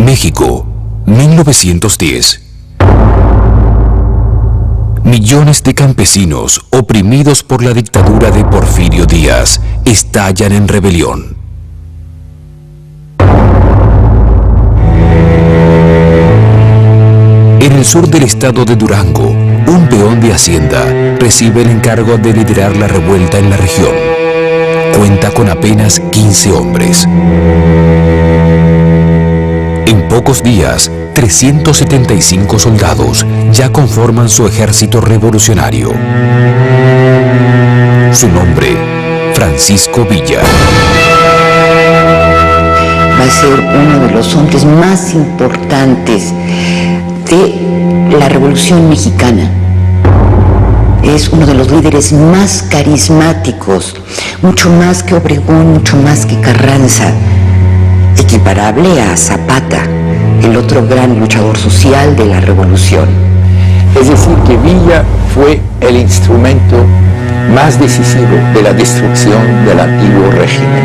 México, 1910. Millones de campesinos oprimidos por la dictadura de Porfirio Díaz estallan en rebelión. En el sur del estado de Durango, un peón de Hacienda recibe el encargo de liderar la revuelta en la región. Cuenta con apenas 15 hombres. En pocos días, 375 soldados ya conforman su ejército revolucionario. Su nombre, Francisco Villa. Va a ser uno de los hombres más importantes de la Revolución Mexicana. Es uno de los líderes más carismáticos, mucho más que Obregón, mucho más que Carranza, equiparable a Zapata, el otro gran luchador social de la Revolución. Es decir, que Villa fue el instrumento más decisivo de la destrucción del antiguo régimen.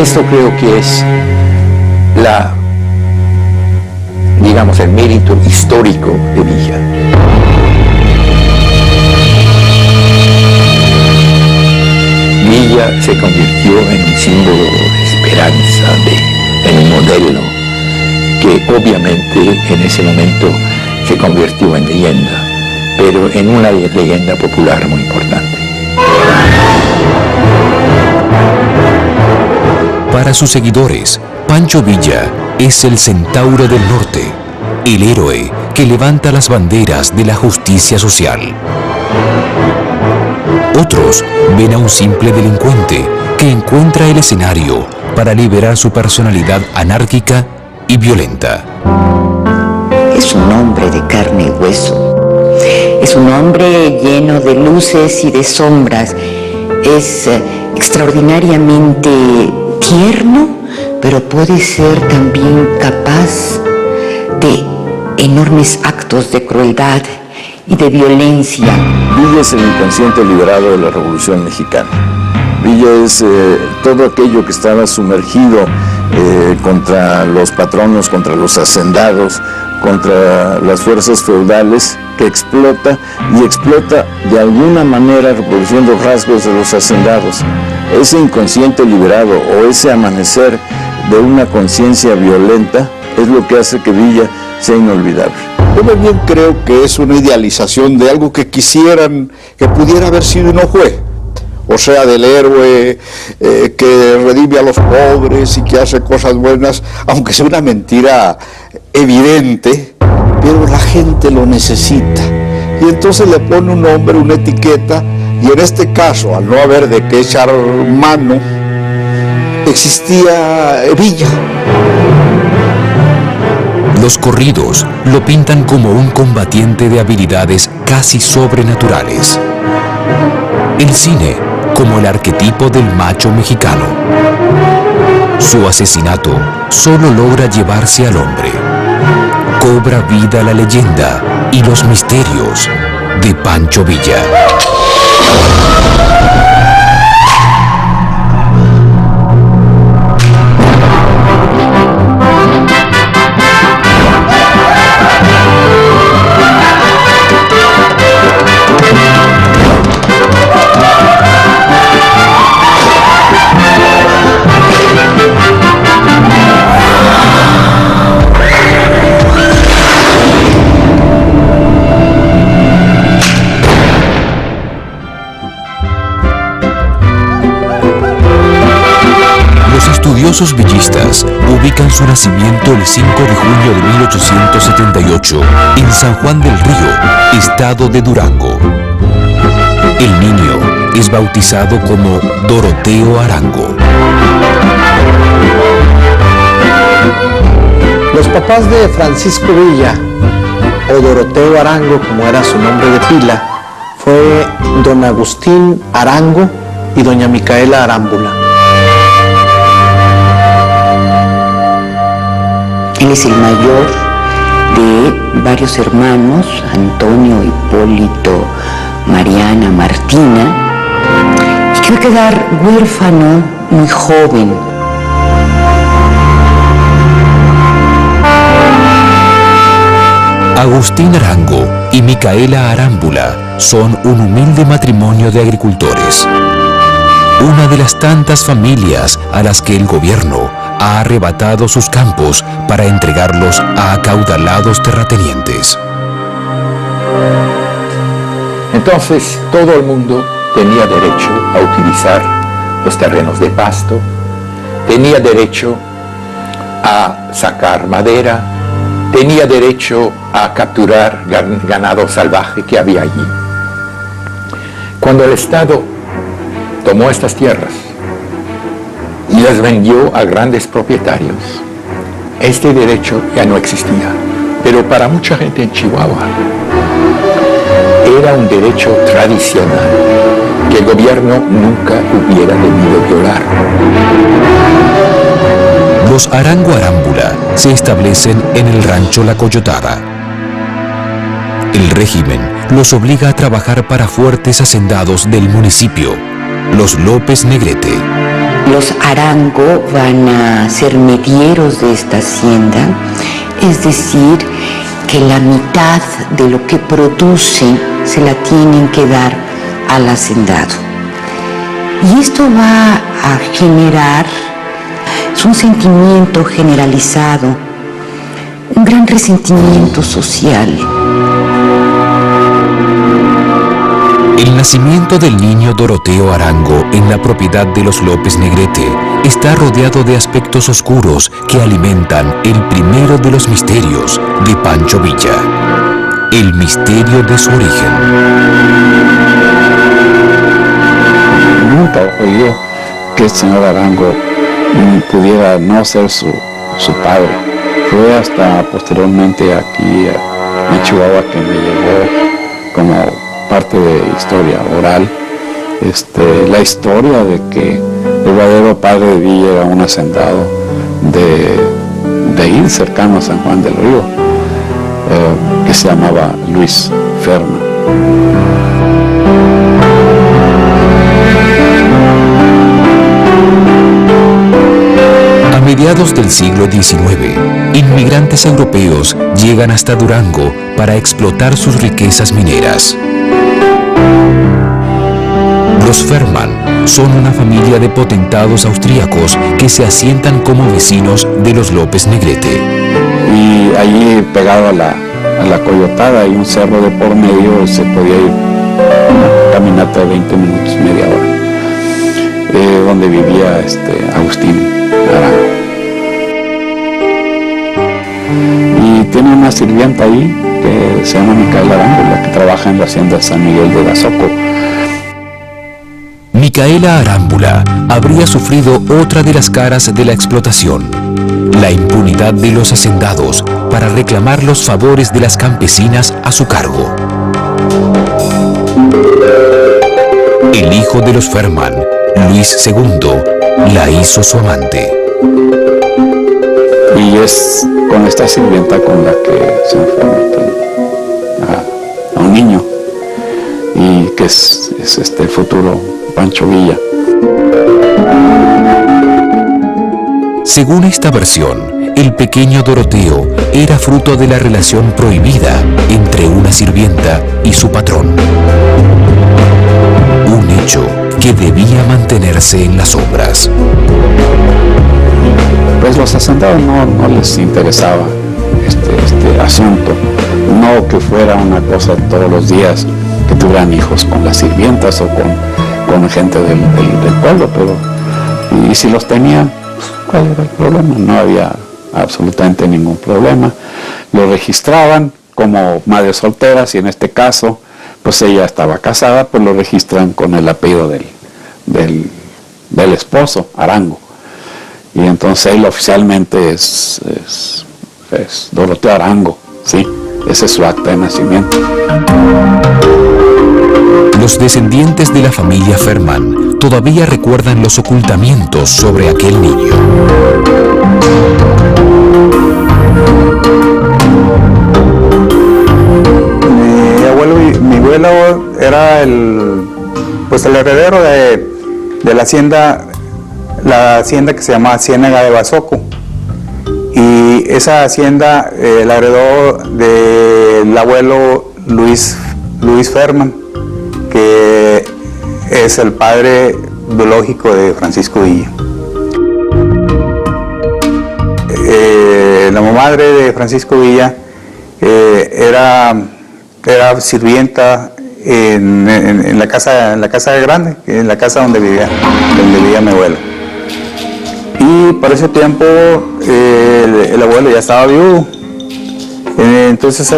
Esto creo que es el mérito histórico de Villa. Villa se convirtió en un símbolo de esperanza, en un modelo que obviamente en ese momento se convirtió en leyenda, pero en una leyenda popular muy importante. Para sus seguidores, Pancho Villa es el centauro del norte, el héroe que levanta las banderas de la justicia social. Otros ven a un simple delincuente que encuentra el escenario para liberar su personalidad anárquica y violenta. Es un hombre de carne y hueso. Es un hombre lleno de luces y de sombras. Es extraordinariamente tierno, pero puede ser también capaz de enormes actos de crueldad y de violencia. Villa es el inconsciente liberado de la Revolución Mexicana. Villa es todo aquello que estaba sumergido contra los patronos, contra los hacendados, contra las fuerzas feudales, que explota de alguna manera reproduciendo rasgos de los hacendados. Ese inconsciente liberado o ese amanecer de una conciencia violenta es lo que hace que Villa sea inolvidable. Yo más bien creo que es una idealización de algo que quisieran que pudiera haber sido y no fue. O sea, del héroe que redime a los pobres y que hace cosas buenas, aunque sea una mentira evidente, pero la gente lo necesita. Y entonces le pone un nombre, una etiqueta, y en este caso, al no haber de qué echar mano, existía Villa. Los corridos lo pintan como un combatiente de habilidades casi sobrenaturales. El cine como el arquetipo del macho mexicano. Su asesinato solo logra llevarse al hombre. Cobra vida la leyenda y los misterios de Pancho Villa. Estudiosos villistas ubican su nacimiento el 5 de junio de 1878 en San Juan del Río, estado de Durango. El niño es bautizado como Doroteo Arango. Los papás de Francisco Villa, o Doroteo Arango como era su nombre de pila, fue don Agustín Arango y doña Micaela Arámbula. Él es el mayor de varios hermanos, Antonio, Hipólito, Mariana, Martina, y que va a quedar huérfano muy joven. Agustín Arango y Micaela Arámbula son un humilde matrimonio de agricultores. Una de las tantas familias a las que el gobierno ha arrebatado sus campos para entregarlos a acaudalados terratenientes. Entonces, todo el mundo tenía derecho a utilizar los terrenos de pasto, tenía derecho a sacar madera, tenía derecho a capturar ganado salvaje que había allí. Cuando el Estado tomó estas tierras y las vendió a grandes propietarios, este derecho ya no existía. Pero para mucha gente en Chihuahua era un derecho tradicional que el gobierno nunca hubiera debido violar. Los Arango Arámbula se establecen en el rancho La Coyotada. El régimen los obliga a trabajar para fuertes hacendados del municipio, los López Negrete. Los Arango van a ser medieros de esta hacienda, es decir, que la mitad de lo que producen se la tienen que dar al hacendado. Y esto va a generar un sentimiento generalizado, un gran resentimiento social. El nacimiento del niño Doroteo Arango en la propiedad de los López Negrete está rodeado de aspectos oscuros que alimentan el primero de los misterios de Pancho Villa, el misterio de su origen. Nunca he oído que el señor Arango pudiera no ser su padre. Fue hasta posteriormente aquí en Chihuahua que me llegó como parte de historia oral, la historia de que el verdadero padre de Villa era un hacendado de ir cercano a San Juan del Río, que se llamaba Luis Ferma. A mediados del siglo XIX, inmigrantes europeos llegan hasta Durango para explotar sus riquezas mineras. Los Ferman son una familia de potentados austríacos que se asientan como vecinos de los López Negrete. Y allí pegado a la Coyotada hay un cerro de por medio, se podía ir una caminata de 20 minutos, media hora, donde vivía Agustín Arango. Y tiene una sirvienta ahí que se llama Micaela Arango, la que trabaja en la hacienda San Miguel de Dazoco. Micaela Arámbula habría sufrido otra de las caras de la explotación, la impunidad de los hacendados para reclamar los favores de las campesinas a su cargo. El hijo de los Ferman, Luis II, la hizo su amante. Y es con esta sirvienta con la que se enferma a un niño, y que es este futuro Pancho Villa. Según esta versión, el pequeño Doroteo era fruto de la relación prohibida entre una sirvienta y su patrón. Un hecho que debía mantenerse en las sombras. Pues los hacendados no les interesaba este asunto, no que fuera una cosa todos los días que tuvieran hijos con las sirvientas o con gente del pueblo, pero y si los tenían, pues, ¿cuál era el problema? No había absolutamente ningún problema. Lo registraban como madres solteras y en este caso, pues ella estaba casada, pues lo registran con el apellido del esposo, Arango. Y entonces él oficialmente es Doroteo Arango, ¿sí? Ese es su acta de nacimiento. Los descendientes de la familia Ferman todavía recuerdan los ocultamientos sobre aquel niño. Mi abuelo era el heredero de la hacienda que se llamaba Ciénaga de Bazoco. Y esa hacienda la heredó del abuelo Luis Ferman, que es el padre biológico de Francisco Villa. La madre de Francisco Villa era sirvienta en la casa grande, en la casa donde vivía mi abuelo. Y por ese tiempo el abuelo ya estaba viudo. Entonces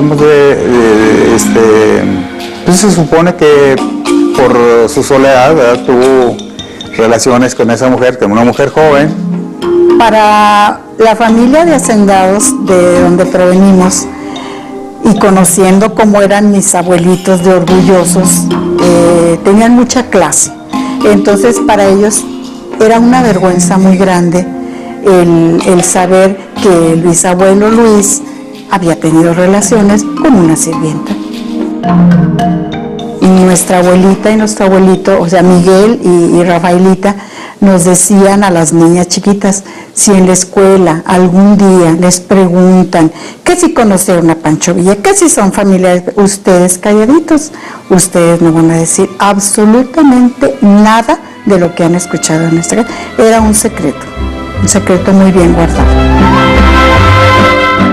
pues se supone que por su soledad, ¿verdad?, tuvo relaciones con esa mujer, que era una mujer joven. Para la familia de hacendados de donde provenimos, y conociendo cómo eran mis abuelitos de orgullosos, tenían mucha clase. Entonces para ellos era una vergüenza muy grande el saber que el bisabuelo Luis había tenido relaciones con una sirvienta. Y nuestra abuelita y nuestro abuelito, o sea, Miguel y Rafaelita, nos decían a las niñas chiquitas, si en la escuela algún día les preguntan que si conocieron a Pancho Villa, que si son familiares, ustedes calladitos, ustedes no van a decir absolutamente nada de lo que han escuchado en nuestra casa. Era un secreto muy bien guardado.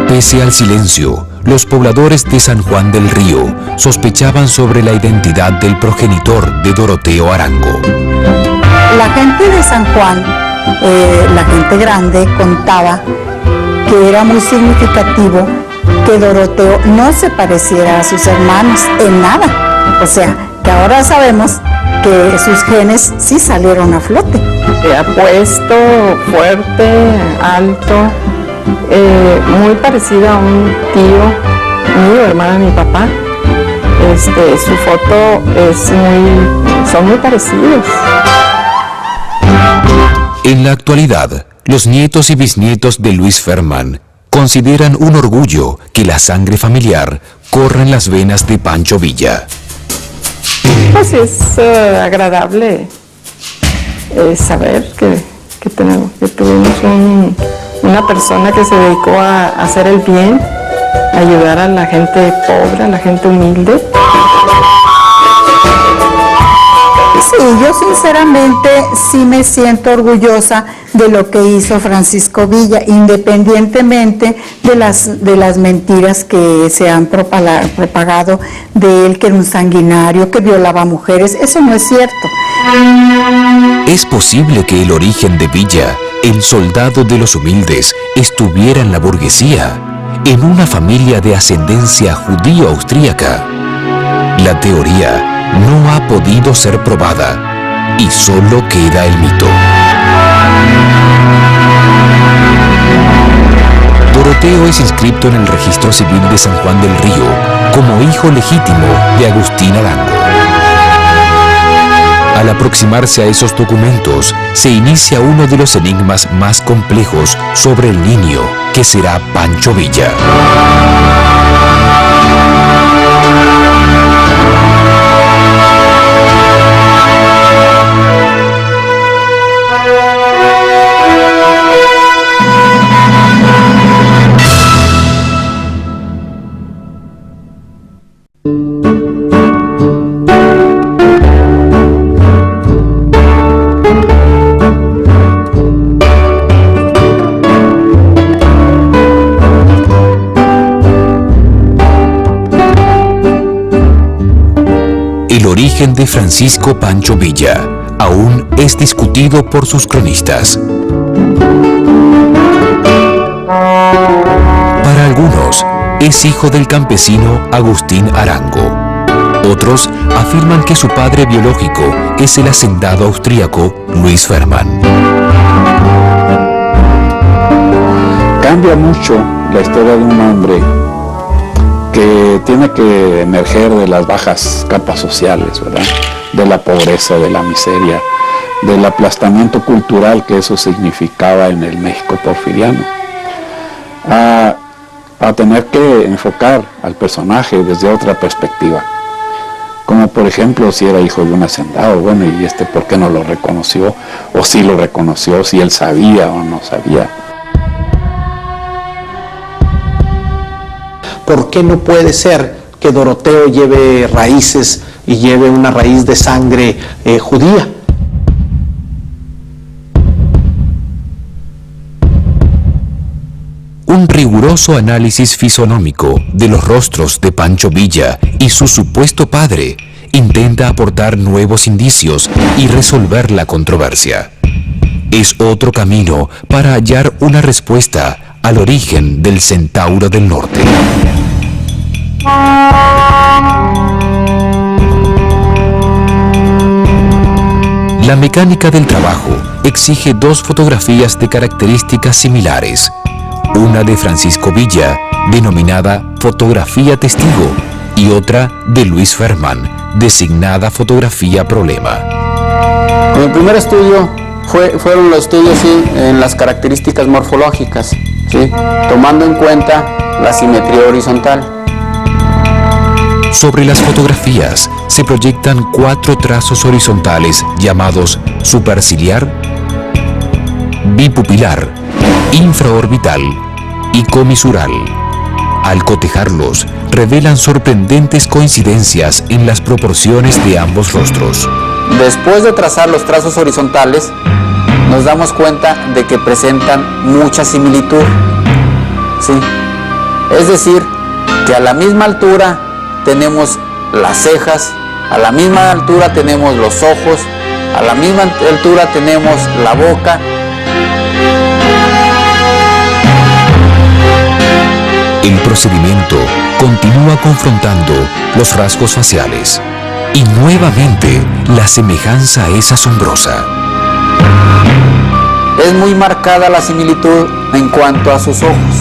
Pese al silencio, los pobladores de San Juan del Río sospechaban sobre la identidad del progenitor de Doroteo Arango. La gente de San Juan, la gente grande, contaba que era muy significativo que Doroteo no se pareciera a sus hermanos en nada. O sea, que ahora sabemos que sus genes sí salieron a flote. Apuesto, fuerte, alto, muy parecido a un tío mío, hermano de mi papá. Su foto son muy parecidos. En la actualidad, los nietos y bisnietos de Luis Ferman consideran un orgullo que la sangre familiar corra en las venas de Pancho Villa. Pues es agradable saber que tuvimos una persona que se dedicó a hacer el bien, a ayudar a la gente pobre, a la gente humilde. Sí, yo sinceramente sí me siento orgullosa de lo que hizo Francisco Villa, independientemente de las mentiras que se han propagado de él, que era un sanguinario, que violaba mujeres. Eso no es cierto. Es posible que el origen de Villa, el soldado de los humildes, estuviera en la burguesía, en una familia de ascendencia judío-austríaca. La teoría no ha podido ser probada y solo queda el mito. Doroteo es inscrito en el registro civil de San Juan del Río como hijo legítimo de Agustín Arango. Al aproximarse a esos documentos, se inicia uno de los enigmas más complejos sobre el niño que será Pancho Villa. El origen de Francisco Pancho Villa aún es discutido por sus cronistas. Para algunos, es hijo del campesino Agustín Arango. Otros afirman que su padre biológico es el hacendado austríaco Luis Ferman. Cambia mucho la historia de un hombre que tiene que emerger de las bajas capas sociales, ¿verdad? De la pobreza, de la miseria, del aplastamiento cultural que eso significaba en el México porfiriano, a tener que enfocar al personaje desde otra perspectiva. Como por ejemplo, si era hijo de un hacendado, bueno, y ¿por qué no lo reconoció? O si lo reconoció, si él sabía o no sabía. ¿por qué no puede ser que Doroteo lleve raíces y lleve una raíz de sangre judía? Un riguroso análisis fisonómico de los rostros de Pancho Villa y su supuesto padre intenta aportar nuevos indicios y resolver la controversia. Es otro camino para hallar una respuesta al origen del Centauro del Norte. La mecánica del trabajo exige dos fotografías de características similares. Una de Francisco Villa, denominada Fotografía Testigo, y otra de Luis Ferman, designada Fotografía Problema. Con el primer estudio fueron los estudios en las características morfológicas, ¿sí? Tomando en cuenta la simetría horizontal. Sobre las fotografías se proyectan 4 trazos horizontales llamados superciliar, bipupilar, infraorbital y comisural. Al cotejarlos, revelan sorprendentes coincidencias en las proporciones de ambos rostros. Después de trazar los trazos horizontales, nos damos cuenta de que presentan mucha similitud, ¿sí? Es decir, que a la misma altura tenemos las cejas, a la misma altura tenemos los ojos, a la misma altura tenemos la boca. El procedimiento continúa confrontando los rasgos faciales y nuevamente la semejanza es asombrosa. Es muy marcada la similitud en cuanto a sus ojos.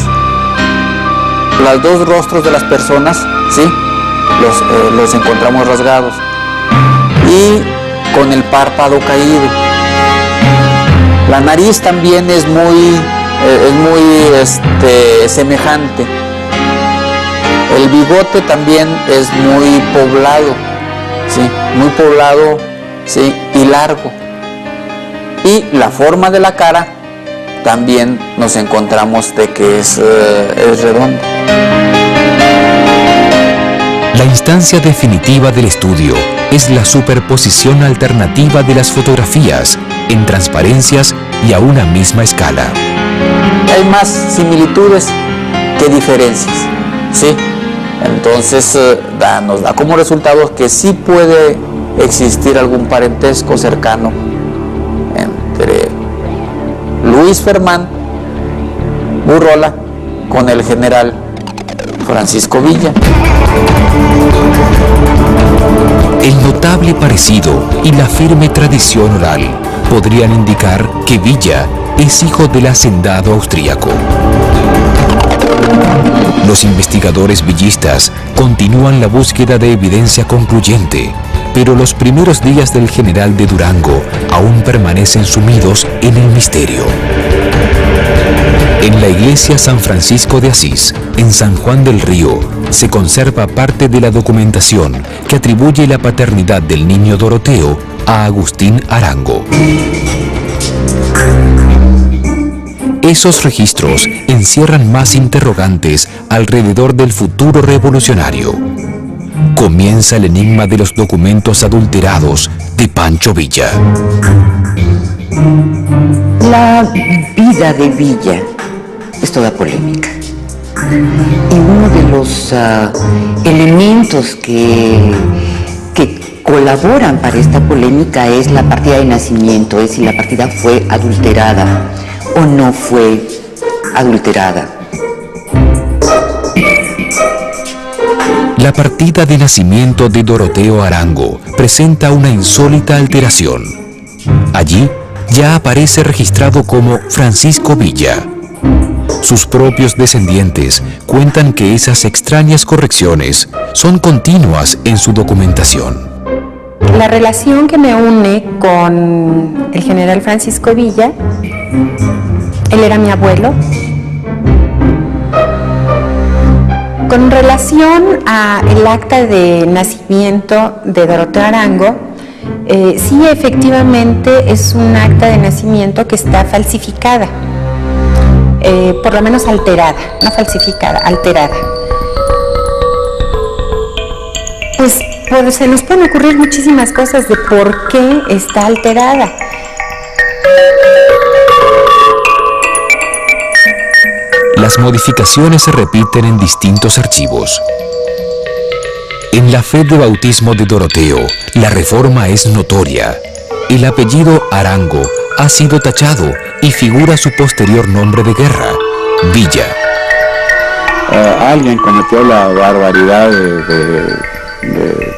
Los dos rostros de las personas, ¿sí? Los encontramos rasgados y con el párpado caído. La nariz también es muy semejante. El bigote también es muy poblado, ¿sí? Muy poblado, ¿sí? Y largo. Y la forma de la cara también nos encontramos de que es redonda. La instancia definitiva del estudio es la superposición alternativa de las fotografías en transparencias y a una misma escala. Hay más similitudes que diferencias, ¿sí? Entonces nos da como resultado que sí puede existir algún parentesco cercano entre Luis Ferman Burrola con el general Francisco Villa. El notable parecido y la firme tradición oral podrían indicar que Villa es hijo del hacendado austríaco. Los investigadores villistas continúan la búsqueda de evidencia concluyente, pero los primeros días del general de Durango aún permanecen sumidos en el misterio. En la iglesia San Francisco de Asís, en San Juan del Río, se conserva parte de la documentación que atribuye la paternidad del niño Doroteo a Agustín Arango. Esos registros encierran más interrogantes alrededor del futuro revolucionario. Comienza el enigma de los documentos adulterados de Pancho Villa. La vida de Villa es toda polémica. Y uno de los elementos que colaboran para esta polémica es la partida de nacimiento, es si la partida fue adulterada o no fue adulterada. La partida de nacimiento de Doroteo Arango presenta una insólita alteración. Allí ya aparece registrado como Francisco Villa. Sus propios descendientes cuentan que esas extrañas correcciones son continuas en su documentación. La relación que me une con el general Francisco Villa, él era mi abuelo. Con relación al acta de nacimiento de Doroteo Arango, sí, efectivamente es un acta de nacimiento que está falsificada, por lo menos alterada, no falsificada, alterada. pues, se nos pueden ocurrir muchísimas cosas de por qué está alterada. Las modificaciones se repiten en distintos archivos. En la fe de bautismo de Doroteo, la reforma es notoria. El apellido Arango ha sido tachado y figura su posterior nombre de guerra, Villa. Alguien cometió la barbaridad de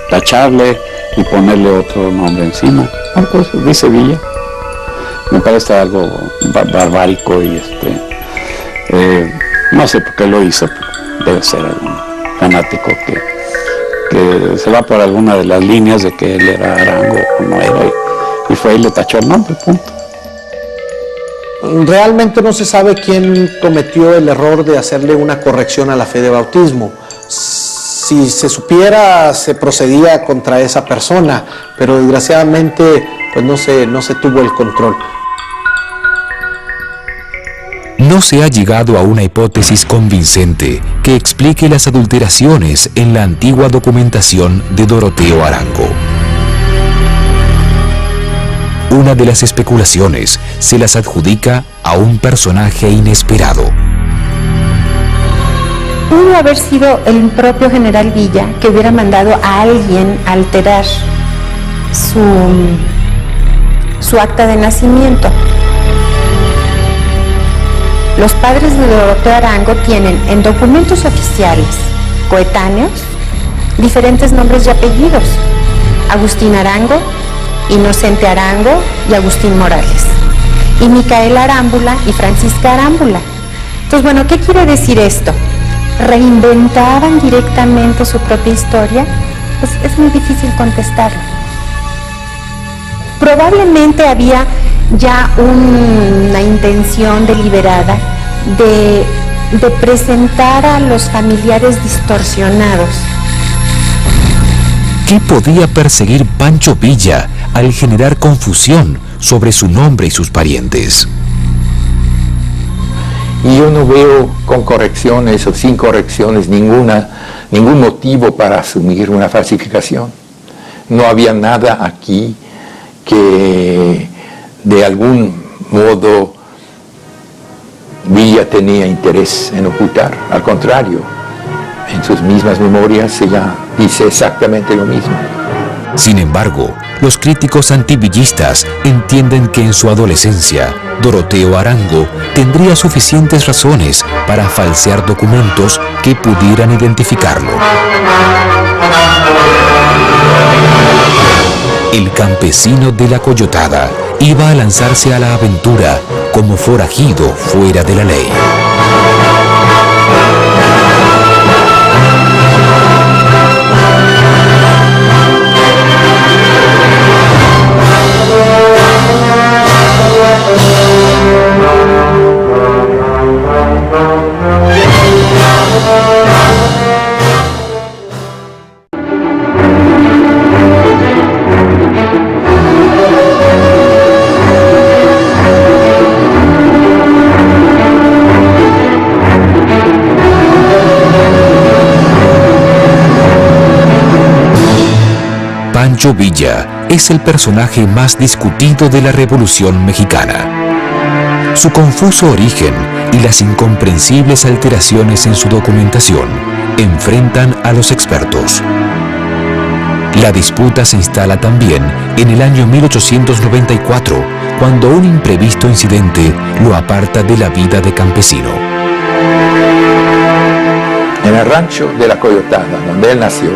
tacharle y ponerle otro nombre encima. Pues dice Villa. Me parece algo barbárico y no sé por qué lo hizo. Debe ser algún fanático que se va por alguna de las líneas de que él era Arango o no era, y fue y le tachó el nombre, punto. Realmente no se sabe quién cometió el error de hacerle una corrección a la fe de bautismo. Si se supiera, se procedía contra esa persona, pero desgraciadamente pues no se tuvo el control. No se ha llegado a una hipótesis convincente que explique las adulteraciones en la antigua documentación de Doroteo Arango. Una de las especulaciones se las adjudica a un personaje inesperado. Pudo haber sido el propio general Villa que hubiera mandado a alguien a alterar su acta de nacimiento. Los padres de Doroteo Arango tienen en documentos oficiales coetáneos diferentes nombres y apellidos: Agustín Arango, Inocente Arango y Agustín Morales, y Micaela Arámbula y Francisca Arámbula. Entonces, bueno, ¿qué quiere decir esto? ¿Reinventaban directamente su propia historia? Pues es muy difícil contestarlo. Probablemente había ya una intención deliberada de presentar a los familiares distorsionados. ¿Qué podía perseguir Pancho Villa al generar confusión sobre su nombre y sus parientes? Y yo no veo con correcciones o sin correcciones ningún motivo para asumir una falsificación. No había nada aquí que de algún modo Villa tenía interés en ocultar. Al contrario, en sus mismas memorias ella dice exactamente lo mismo. Sin embargo, los críticos antivillistas entienden que en su adolescencia, Doroteo Arango tendría suficientes razones para falsear documentos que pudieran identificarlo. El campesino de la Coyotada iba a lanzarse a la aventura como forajido fuera de la ley. Pancho Villa es el personaje más discutido de la Revolución Mexicana. Su confuso origen y las incomprensibles alteraciones en su documentación enfrentan a los expertos. La disputa se instala también en el año 1894, cuando un imprevisto incidente lo aparta de la vida de campesino. En el rancho de la Coyotada, donde él nació,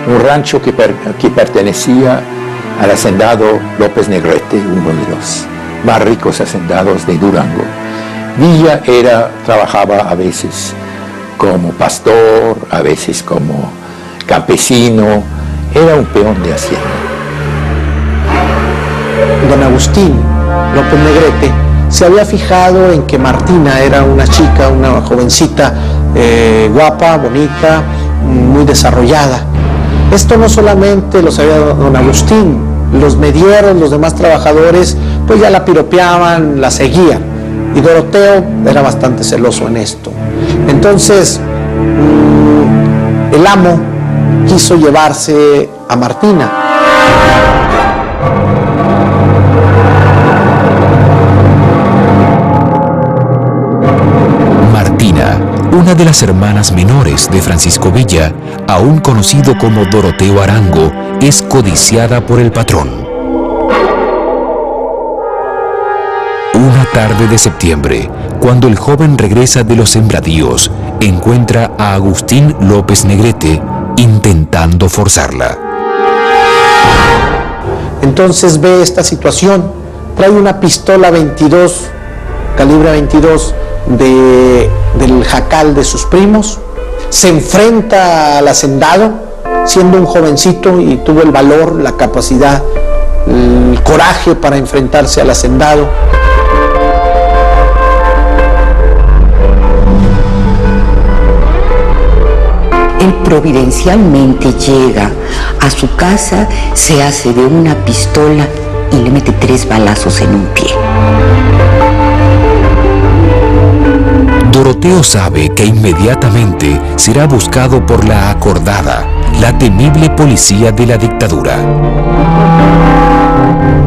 un rancho que pertenecía al hacendado López Negrete, uno de los más ricos hacendados de Durango. Villa trabajaba a veces como pastor, a veces como campesino, era un peón de hacienda. Don Agustín López Negrete se había fijado en que Martina era una chica, una jovencita guapa, bonita, muy desarrollada. Esto no solamente lo sabía don Agustín, los medieros, los demás trabajadores, pues ya la piropeaban, la seguían. Y Doroteo era bastante celoso en esto. Entonces, el amo quiso llevarse a Martina. Martina, una de las hermanas menores de Francisco Villa, aún conocido como Doroteo Arango, es codiciada por el patrón. Una tarde de septiembre, cuando el joven regresa de los sembradíos, encuentra a Agustín López Negrete intentando forzarla. Entonces ve esta situación, trae una pistola 22, calibre 22 del jacal de sus primos, se enfrenta al hacendado, siendo un jovencito, y tuvo el valor, la capacidad, el coraje para enfrentarse al hacendado. Él providencialmente llega a su casa, se hace de una pistola y le mete 3 balazos en un pie. Doroteo sabe que inmediatamente será buscado por la acordada, la temible policía de la dictadura.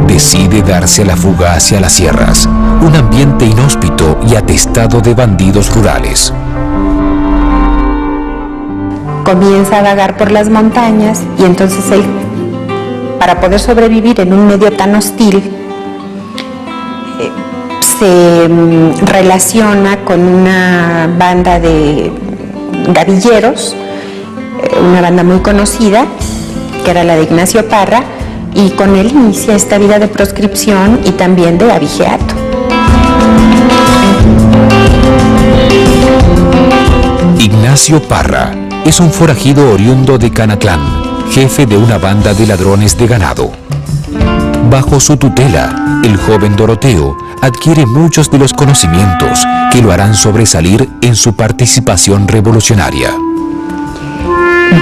Decide darse a la fuga hacia las sierras, un ambiente inhóspito y atestado de bandidos rurales. Comienza a vagar por las montañas y entonces él, para poder sobrevivir en un medio tan hostil, se relaciona con una banda de gavilleros, una banda muy conocida, que era la de Ignacio Parra, y con él inicia esta vida de proscripción y también de abigeato. Ignacio Parra es un forajido oriundo de Canatlán, jefe de una banda de ladrones de ganado. Bajo su tutela, el joven Doroteo adquiere muchos de los conocimientos que lo harán sobresalir en su participación revolucionaria.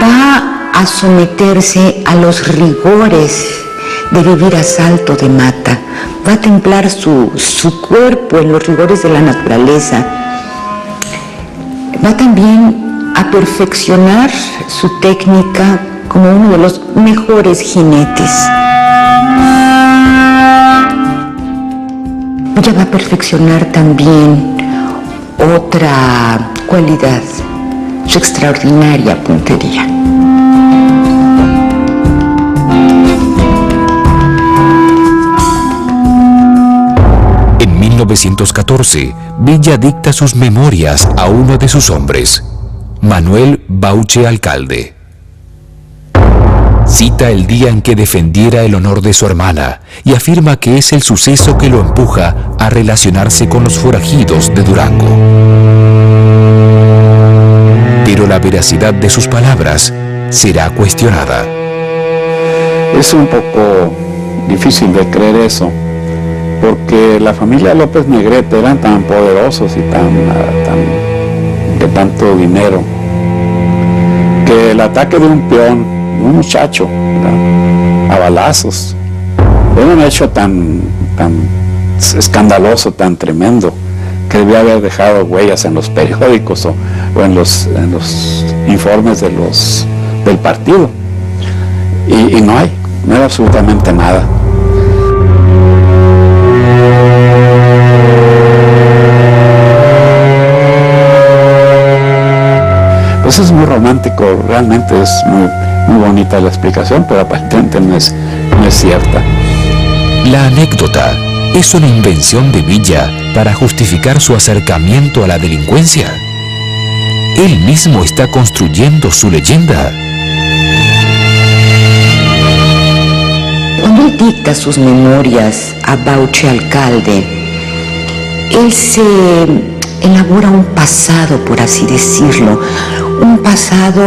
Va a someterse a los rigores de vivir a salto de mata, va a templar su cuerpo en los rigores de la naturaleza, va también a perfeccionar su técnica como uno de los mejores jinetes. Ella va a perfeccionar también otra cualidad, su extraordinaria puntería. En 1914, Villa dicta sus memorias a uno de sus hombres, Manuel Bauche Alcalde. Cita el día en que defendiera el honor de su hermana y afirma que es el suceso que lo empuja a relacionarse con los forajidos de Durango. Pero la veracidad de sus palabras será cuestionada. Es un poco difícil de creer eso, porque la familia López Negrete eran tan poderosos y de tanto dinero, que el ataque de un peón, un muchacho, ¿verdad?, a balazos, era un hecho tan escandaloso, tan tremendo, que debía haber dejado huellas en los periódicos o en los informes del partido, y no hay absolutamente nada. Pues es muy romántico, realmente es muy bonita la explicación, pero aparentemente no es cierta. La anécdota es una invención de Villa para justificar su acercamiento a la delincuencia. Él mismo está construyendo su leyenda. Cuando él dicta sus memorias a Bauche Alcalde, él se elabora un pasado, por así decirlo, un pasado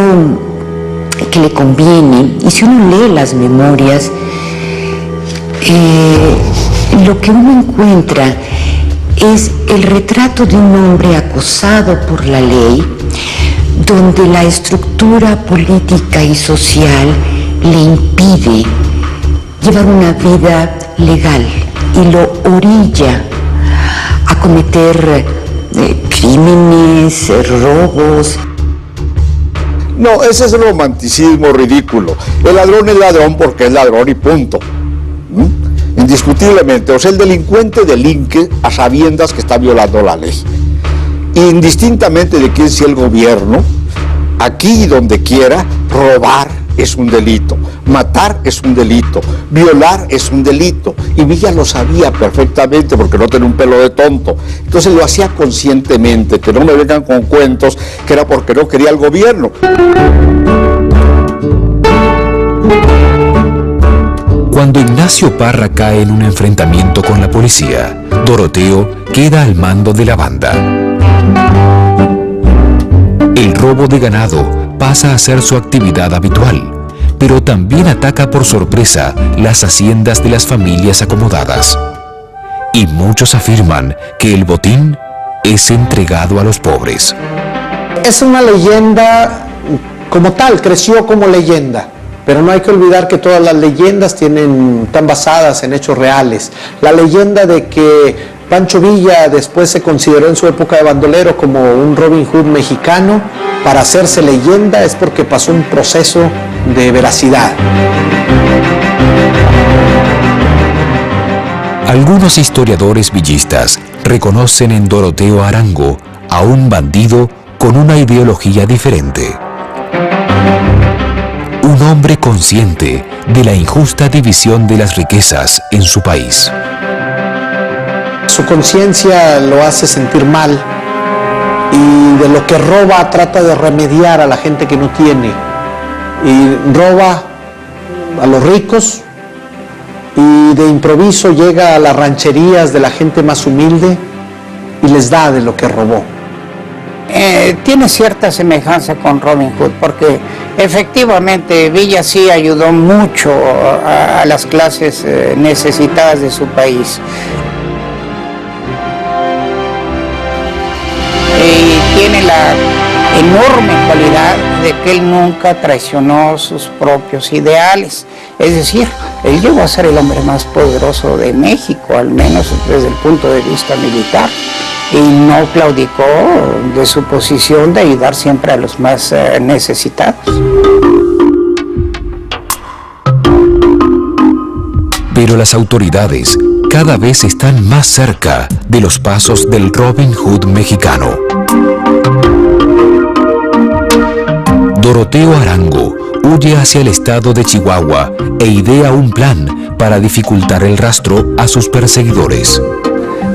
que le conviene, y si uno lee las memorias, lo que uno encuentra es el retrato de un hombre acosado por la ley, donde la estructura política y social le impide llevar una vida legal y lo orilla a cometer crímenes, robos. No, ese es el romanticismo ridículo. El ladrón es ladrón porque es ladrón y punto. Indiscutiblemente, o sea, el delincuente delinque a sabiendas que está violando la ley. Indistintamente de quién sea el gobierno, aquí y donde quiera, robar es un delito, matar es un delito, violar es un delito. Y Villa lo sabía perfectamente porque no tenía un pelo de tonto. Entonces lo hacía conscientemente, que no me vengan con cuentos que era porque no quería el gobierno. Cuando Ignacio Parra cae en un enfrentamiento con la policía, Doroteo queda al mando de la banda. El robo de ganado pasa a ser su actividad habitual, pero también ataca por sorpresa las haciendas de las familias acomodadas. Y muchos afirman que el botín es entregado a los pobres. Es una leyenda como tal, creció como leyenda. Pero no hay que olvidar que todas las leyendas están basadas en hechos reales. La leyenda de que Pancho Villa después se consideró en su época de bandolero como un Robin Hood mexicano para hacerse leyenda es porque pasó un proceso de veracidad. Algunos historiadores villistas reconocen en Doroteo Arango a un bandido con una ideología diferente. Un hombre consciente de la injusta división de las riquezas en su país. Su conciencia lo hace sentir mal y de lo que roba trata de remediar a la gente que no tiene. Y roba a los ricos y de improviso llega a las rancherías de la gente más humilde y les da de lo que robó. Tiene cierta semejanza con Robin Hood porque efectivamente Villa sí ayudó mucho a las clases necesitadas de su país. Y tiene la enorme cualidad de que él nunca traicionó sus propios ideales. Es decir, él llegó a ser el hombre más poderoso de México, al menos desde el punto de vista militar. Y no claudicó de su posición de ayudar siempre a los más necesitados. Pero las autoridades cada vez están más cerca de los pasos del Robin Hood mexicano. Doroteo Arango huye hacia el estado de Chihuahua e idea un plan para dificultar el rastro a sus perseguidores.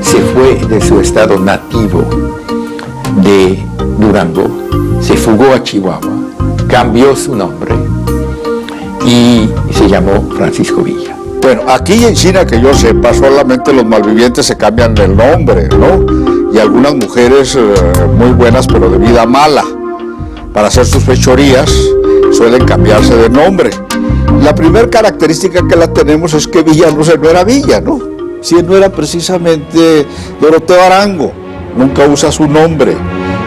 Se fue de su estado nativo de Durango, se fugó a Chihuahua, cambió su nombre y se llamó Francisco Villa. Bueno, aquí en China, que yo sepa, solamente los malvivientes se cambian el nombre, ¿no? Y algunas mujeres muy buenas, pero de vida mala, para hacer sus fechorías, suelen cambiarse de nombre. La primera característica que la tenemos es que Villa no era Villa, ¿no? Si él no era precisamente Doroteo Arango, nunca usa su nombre,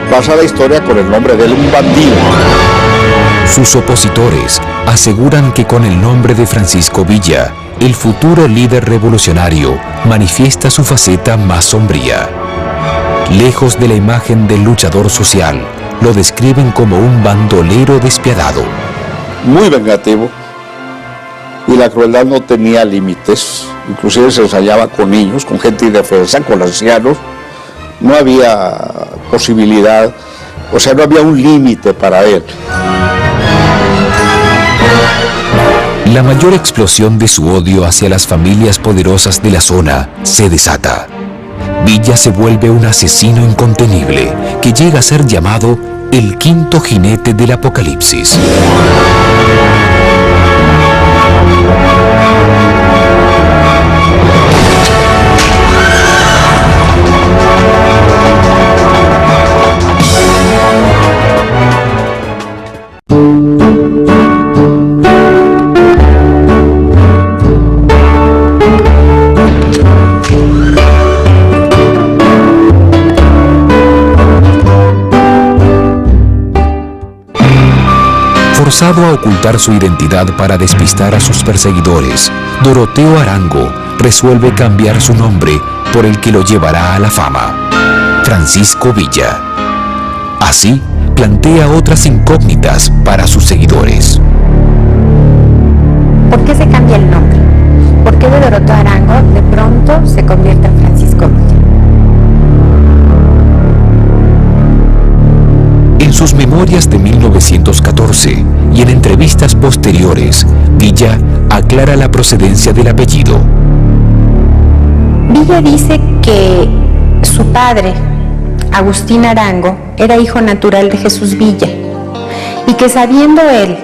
pasa la historia con el nombre de él, un bandido. Sus opositores aseguran que con el nombre de Francisco Villa, el futuro líder revolucionario manifiesta su faceta más sombría. Lejos de la imagen del luchador social, lo describen como un bandolero despiadado. Muy vengativo, y la crueldad no tenía límites. Inclusive se ensayaba con niños, con gente indefensa, con ancianos. No había posibilidad, o sea, no había un límite para él. La mayor explosión de su odio hacia las familias poderosas de la zona se desata. Villa se vuelve un asesino incontenible que llega a ser llamado el quinto jinete del apocalipsis. Forzado a ocultar su identidad para despistar a sus perseguidores, Doroteo Arango resuelve cambiar su nombre por el que lo llevará a la fama, Francisco Villa. Así plantea otras incógnitas para sus seguidores. ¿Por qué se cambia el nombre? ¿Por qué de Doroteo Arango de pronto se convierte en Francisco Villa? En sus memorias de 1914 y en entrevistas posteriores, Villa aclara la procedencia del apellido. Villa dice que su padre, Agustín Arango, era hijo natural de Jesús Villa y que sabiendo él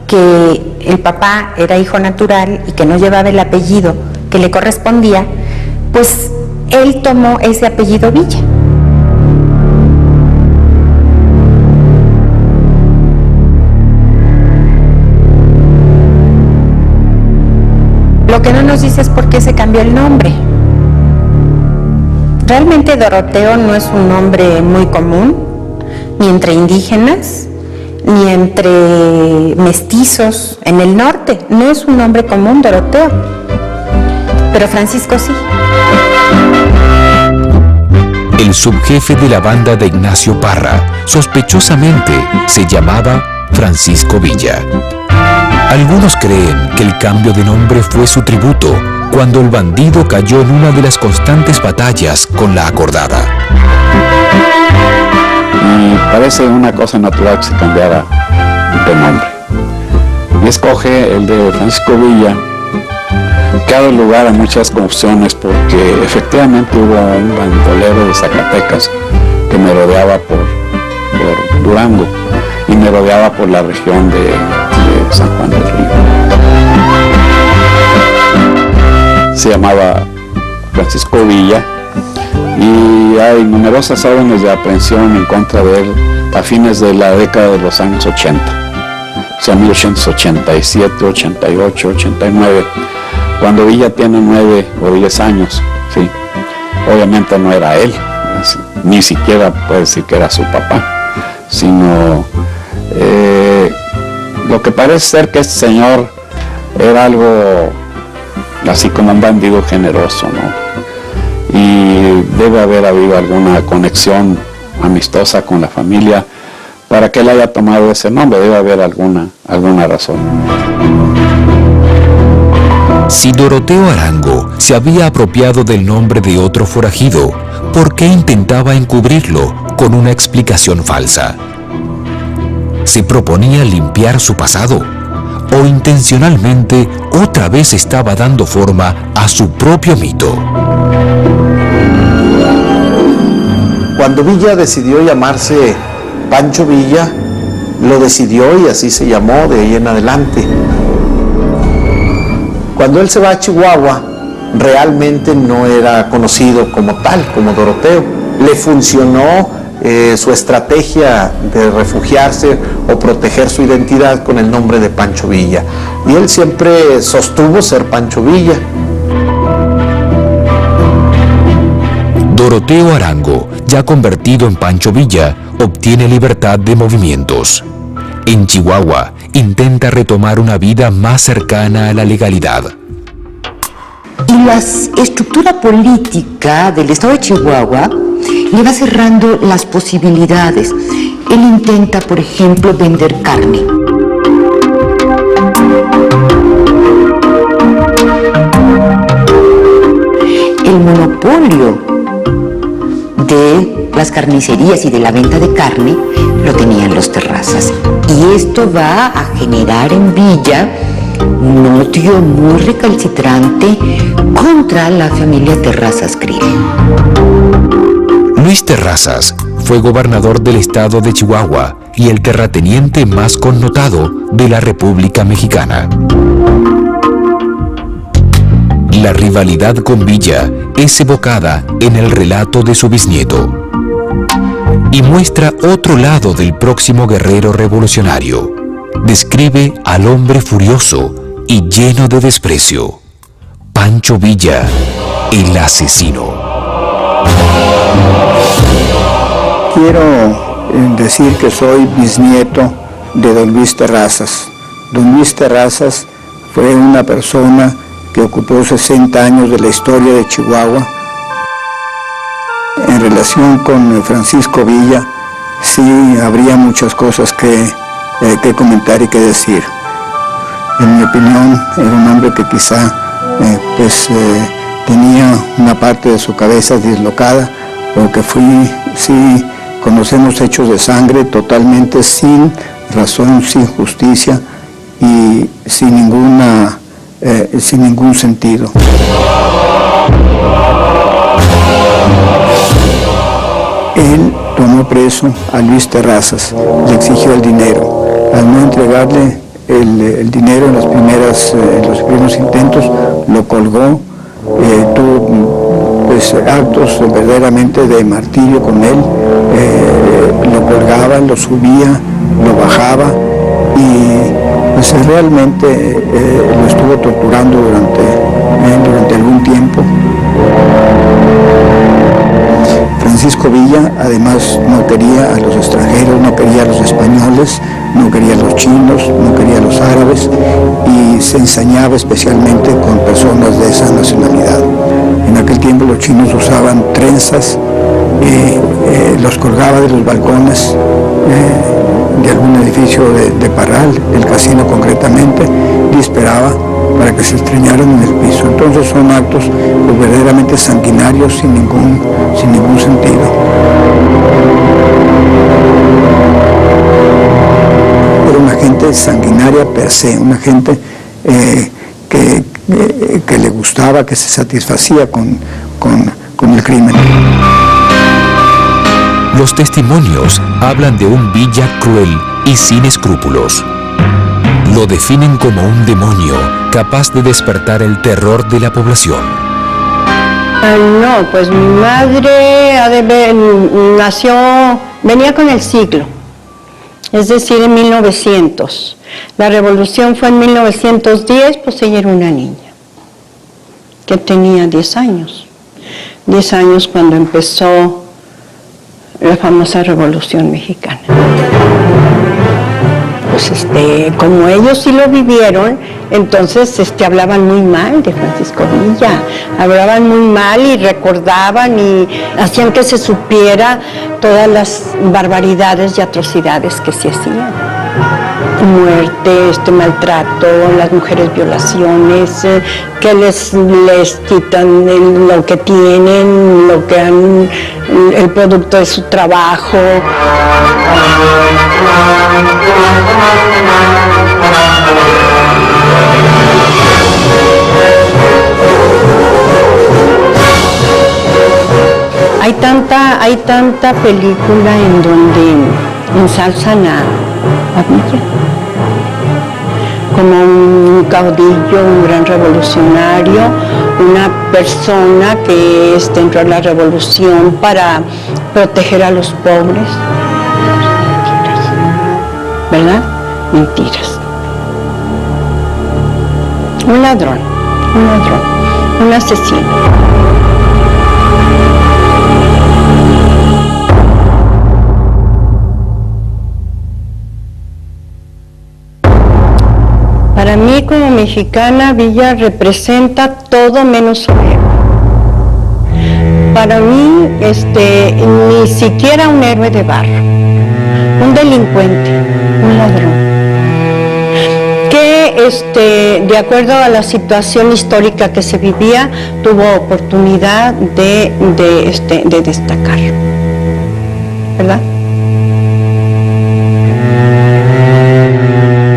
que el papá era hijo natural y que no llevaba el apellido que le correspondía, pues él tomó ese apellido Villa. Lo que no nos dice es por qué se cambió el nombre. Realmente Doroteo no es un nombre muy común, ni entre indígenas, ni entre mestizos en el norte. No es un nombre común, Doroteo. Pero Francisco sí. El subjefe de la banda de Ignacio Parra, sospechosamente, se llamaba Francisco Villa. Algunos creen que el cambio de nombre fue su tributo cuando el bandido cayó en una de las constantes batallas con la acordada. Y parece una cosa natural que se cambiara de nombre. Y escoge el de Francisco Villa, que ha dado lugar a muchas confusiones porque efectivamente hubo un bandolero de Zacatecas que me rodeaba por Durango y me rodeaba por la región de San Juan del Río. Se llamaba Francisco Villa y hay numerosas órdenes de aprehensión en contra de él a fines de la década de los años 80, o sea, 1887, 88, 89, cuando Villa tiene 9 o 10 años, ¿sí? Obviamente no era él, ni siquiera puede decir que era su papá, sino lo que parece ser que este señor era algo así como un bandido generoso, ¿no? Y debe haber habido alguna conexión amistosa con la familia para que él haya tomado ese nombre, debe haber alguna razón. Si Doroteo Arango se había apropiado del nombre de otro forajido, ¿por qué intentaba encubrirlo con una explicación falsa? ¿Se proponía limpiar su pasado? ¿O intencionalmente otra vez estaba dando forma a su propio mito? Cuando Villa decidió llamarse Pancho Villa, lo decidió y así se llamó de ahí en adelante. Cuando él se va a Chihuahua, realmente no era conocido como tal, como Doroteo. Le funcionó su estrategia de refugiarse o proteger su identidad con el nombre de Pancho Villa. Y él siempre sostuvo ser Pancho Villa. Doroteo Arango, ya convertido en Pancho Villa, obtiene libertad de movimientos. En Chihuahua, intenta retomar una vida más cercana a la legalidad. Y la estructura política del estado de Chihuahua le va cerrando las posibilidades. Él intenta, por ejemplo, vender carne. El monopolio de las carnicerías y de la venta de carne lo tenían los Terrazas. Y esto va a generar en Villa un odio muy recalcitrante contra la familia Terrazas Krill. Luis Terrazas fue gobernador del estado de Chihuahua y el terrateniente más connotado de la República Mexicana. La rivalidad con Villa es evocada en el relato de su bisnieto y muestra otro lado del próximo guerrero revolucionario. Describe al hombre furioso y lleno de desprecio, Pancho Villa, el asesino. Quiero decir que soy bisnieto de don Luis Terrazas. Don Luis Terrazas fue una persona que ocupó 60 años de la historia de Chihuahua. En relación con Francisco Villa, sí habría muchas cosas que comentar y que decir. En mi opinión, era un hombre que quizá tenía una parte de su cabeza dislocada, o que sí conocemos hechos de sangre totalmente sin razón, sin justicia y sin ningún sentido. Él tomó preso a Luis Terrazas, le exigió el dinero. Al no entregarle el dinero en los primeros intentos, lo colgó, tuvo actos verdaderamente de martirio con él, lo colgaba, lo subía, lo bajaba y realmente lo estuvo torturando durante algún tiempo. Francisco Villa además no quería a los extranjeros, no quería a los españoles, no quería a los chinos, no quería a los árabes y se ensañaba especialmente con personas de esa nacionalidad. En aquel tiempo los chinos usaban trenzas, los colgaba de los balcones de algún edificio de Parral, el casino concretamente, y esperaba para que se estreñaran en el piso. Entonces son actos verdaderamente sanguinarios sin ningún sentido. Era una gente sanguinaria per se, una gente que le gustaba, que se satisfacía con el crimen. Los testimonios hablan de un Villa cruel y sin escrúpulos. Lo definen como un demonio capaz de despertar el terror de la población. No, pues mi madre venía con el siglo, es decir, en 1900. La revolución fue en 1910, pues ella era una niña que tenía 10 años. 10 años cuando empezó la famosa Revolución Mexicana. Pues como ellos sí lo vivieron, entonces hablaban muy mal de Francisco Villa, hablaban muy mal y recordaban y hacían que se supiera todas las barbaridades y atrocidades que se hacían. Muerte, maltrato, las mujeres violaciones, que les quitan lo que tienen, el producto de su trabajo. Hay tanta película en donde ensalzan a Villa como un caudillo, un gran revolucionario, una persona que entró a la revolución para proteger a los pobres. Mentiras, ¿verdad? Mentiras. Un ladrón, un asesino. Para mí, como mexicana, Villa representa todo menos un héroe. Para mí, ni siquiera un héroe de barro, un delincuente, un ladrón, que de acuerdo a la situación histórica que se vivía, tuvo oportunidad de destacar, ¿verdad?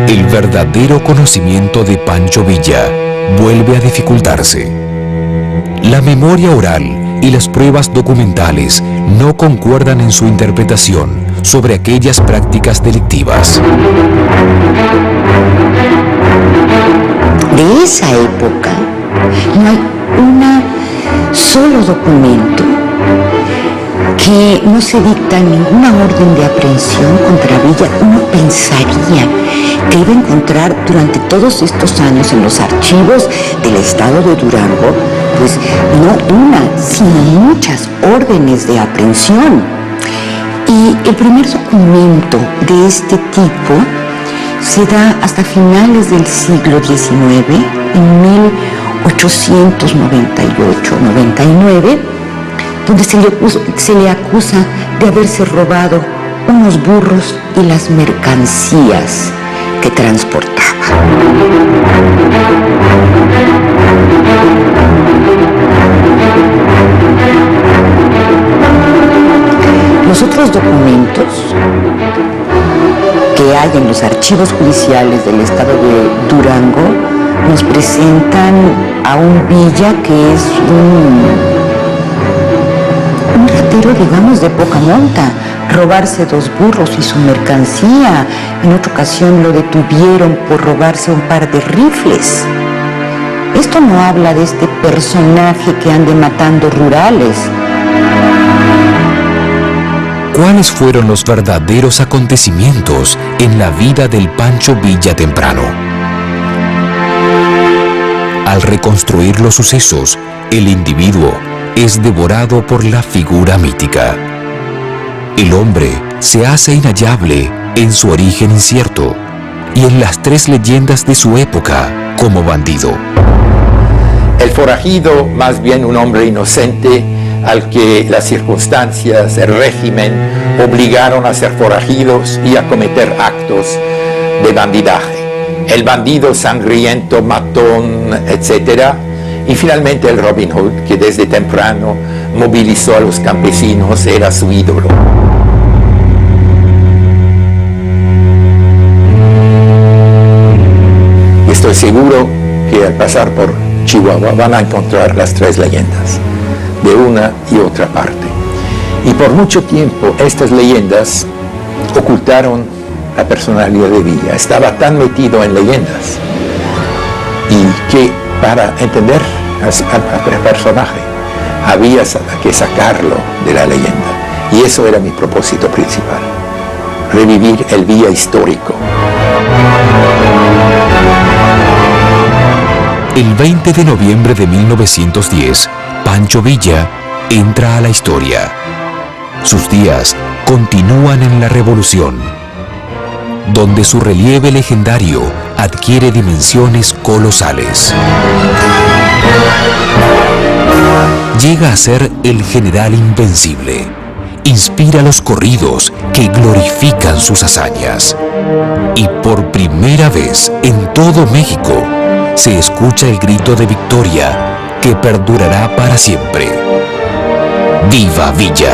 El verdadero conocimiento de Pancho Villa vuelve a dificultarse. La memoria oral y las pruebas documentales no concuerdan en su interpretación sobre aquellas prácticas delictivas. De esa época no hay un solo documento que no se dicta ninguna orden de aprehensión contra Villa. Uno pensaría que iba a encontrar durante todos estos años en los archivos del estado de Durango, pues no una, sino muchas órdenes de aprehensión. Y el primer documento de este tipo se da hasta finales del siglo XIX, en 1898-99, donde se le acusa de haberse robado unos burros y las mercancías que transportaba. Los otros documentos que hay en los archivos judiciales del estado de Durango nos presentan a un Villa que es un ratero, digamos, de poca monta. Robarse 2 burros y su mercancía. En otra ocasión lo detuvieron por robarse un par de rifles. Esto no habla de este personaje que ande matando rurales. ¿Cuáles fueron los verdaderos acontecimientos en la vida del Pancho Villa temprano? Al reconstruir los sucesos, el individuo es devorado por la figura mítica. El hombre se hace inhallable en su origen incierto y en las 3 leyendas de su época como bandido. El forajido, más bien un hombre inocente al que las circunstancias, el régimen, obligaron a ser forajidos y a cometer actos de bandidaje. El bandido sangriento, matón, etc. Y finalmente el Robin Hood, que desde temprano movilizó a los campesinos, era su ídolo. Y estoy seguro que al pasar por Chihuahua van a encontrar las 3 leyendas, de una y otra parte. Y por mucho tiempo estas leyendas ocultaron la personalidad de Villa. Estaba tan metido en leyendas y que para entender al personaje había que sacarlo de la leyenda. Y eso era mi propósito principal, revivir el Villa histórico. El 20 de noviembre de 1910, Pancho Villa entra a la historia. Sus días continúan en la Revolución, donde su relieve legendario adquiere dimensiones colosales. Llega a ser el general invencible. Inspira los corridos que glorifican sus hazañas. Y por primera vez en todo México, se escucha el grito de victoria que perdurará para siempre. ¡Viva Villa!